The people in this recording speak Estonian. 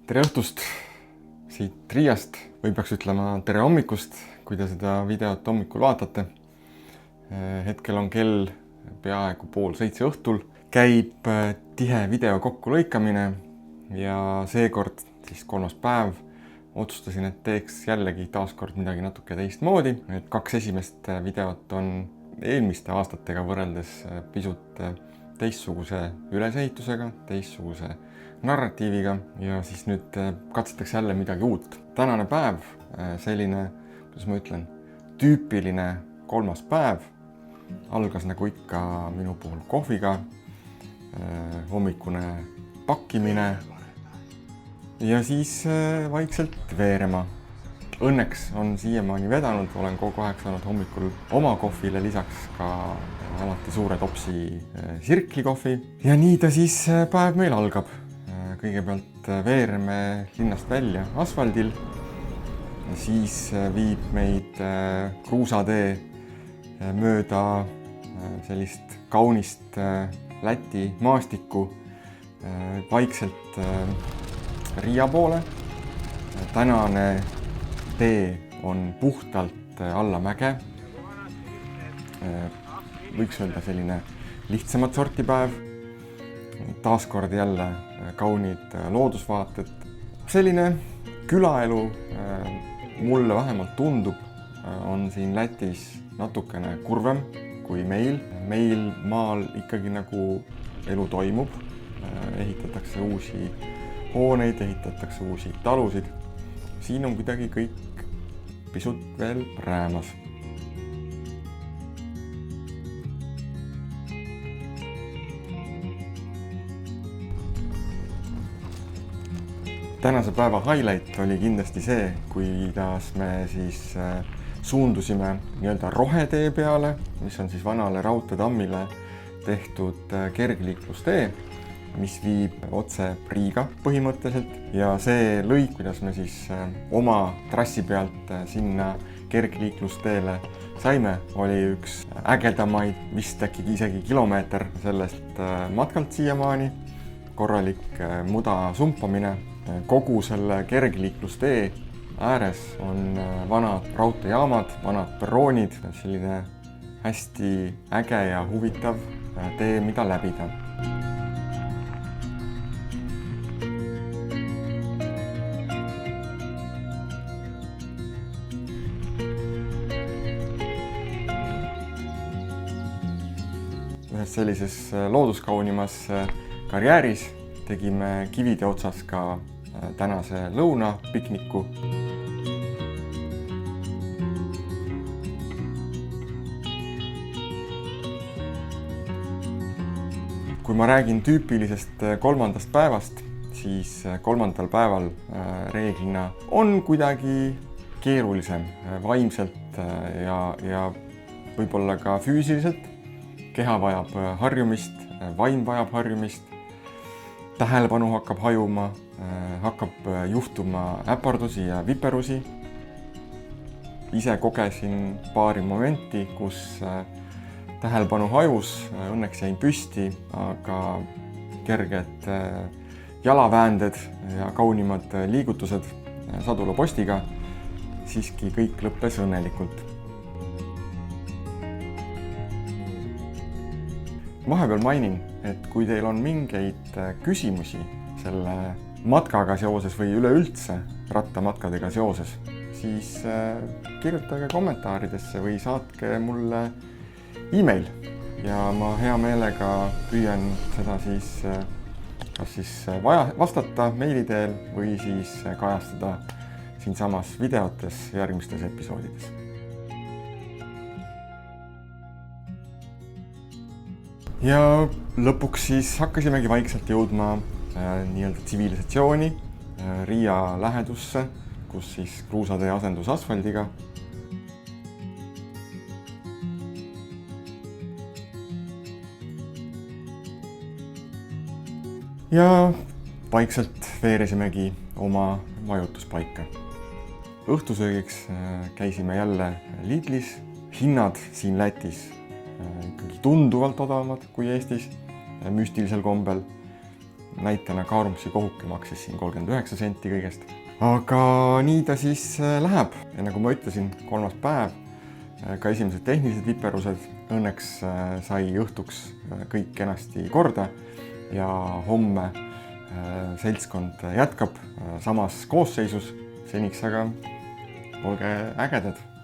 Tere õhtust siit Riiast või peaks ütlema tere hommikust, kui te seda videot hommikul vaatate. Hetkel on kell peaaegu 6:30 õhtul. Käib tihe video kokkulõikamine ja seekord siis 3. päev otsustasin, et teeks jällegi taaskord midagi natuke teistmoodi. Need 2 esimest videot on eelmiste aastatega võrreldes pisut teistsuguse ülesehitusega, teistsuguse narratiiviga ja siis nüüd katsetakse jälle midagi uut. Tänane päev, selline, kuidas ma ütlen, tüüpiline 3. päev, algas nagu ikka minu puhul kohviga, hommikune pakkimine ja siis vaikselt veerema. Õnneks on siiamaani vedanud, olen kogu aeg saanud hommikul oma kohvile lisaks ka alati suure topsi sirklikohvi ja nii ta siis päev meil algab. Kõigepealt veereme linnast välja asfaldil, siis viib meid kruusatee mööda sellist kaunist Läti maastikku vaikselt Riia poole. Tänane tee on puhtalt alla mäge. Võiks öelda selline lihtsamat sorti päev. Taaskord jälle kaunid loodusvaated. Selline külaelu, mulle vähemalt tundub, on siin Lätis natukene kurvem kui meil. Meil maal ikkagi nagu elu toimub. Ehitatakse uusi hooneid, ehitatakse uusi talusid. Siin on kuidagi kõik pisut veel räämas. Tänase päeva highlight oli kindlasti see, kuidas me siis suundusime nii-öelda rohetee peale, mis on siis vanale raudteetammile tehtud kergliiklustee, mis viib otse Riiga põhimõtteliselt ja see lõik, kuidas me siis oma trassi pealt sinna kergliiklusteele saime, oli üks ägedamaid, vist äkki isegi kilomeeter sellest matkalt siiamaani. Korralik muda sumpamine. Kogu selle kergliiklustee ääres on vanad raudteejaamad, vanad perroonid, selline hästi äge ja huvitav tee, mida läbida. Ühes sellises looduskaunimas karjääris tegime kivide otsas ka tänase lõuna pikniku. Kui ma räägin tüüpilisest 3. päevast, siis 3. päeval reeglina on kuidagi keerulisem vaimselt ja võib-olla ka füüsiliselt. Keha vajab harjumist, vaim vajab harjumist. Tähelepanu hakkab hajuma, hakkab juhtuma äpardusi ja viperusi. Ise kogesin paari momenti, kus tähelepanu hajus, õnneks jäin püsti, aga kerged jalaväänded ja kaunimad liigutused sadulapostiga, siiski kõik lõppes õnnelikult. Vahepeal mainin, et kui teil on mingeid küsimusi selle matkaga seoses või üleüldse rattamatkadega seoses, siis kirjutage kommentaaridesse või saatke mulle email ja ma hea meelega püüan seda siis kas siis vastata meili teel või siis kajastada siinsamas videotes järgmistes episoodides. Ja lõpuks siis hakkasimegi vaikselt jõudma nii-öelda tsivilisatsiooni Riia lähedusse, kus siis kruusatee asendus asfaldiga. Ja vaikselt veeresimegi oma majutuspaika. Õhtusöögiks käisime jälle Lidlis. Hinnad siin Lätis ikkagi tunduvalt odavamad kui Eestis müstilisel kombel. näitena Kaarumsi kohuki maksis siin 39 senti kõigest. Aga nii ta siis läheb. Ja nagu ma ütlesin, 3. päev, ka esimesed tehnilised viperused õnneks sai õhtuks kõik kenasti korda ja homme seltskond jätkab samas koosseisus, seniks aga olge ägedad!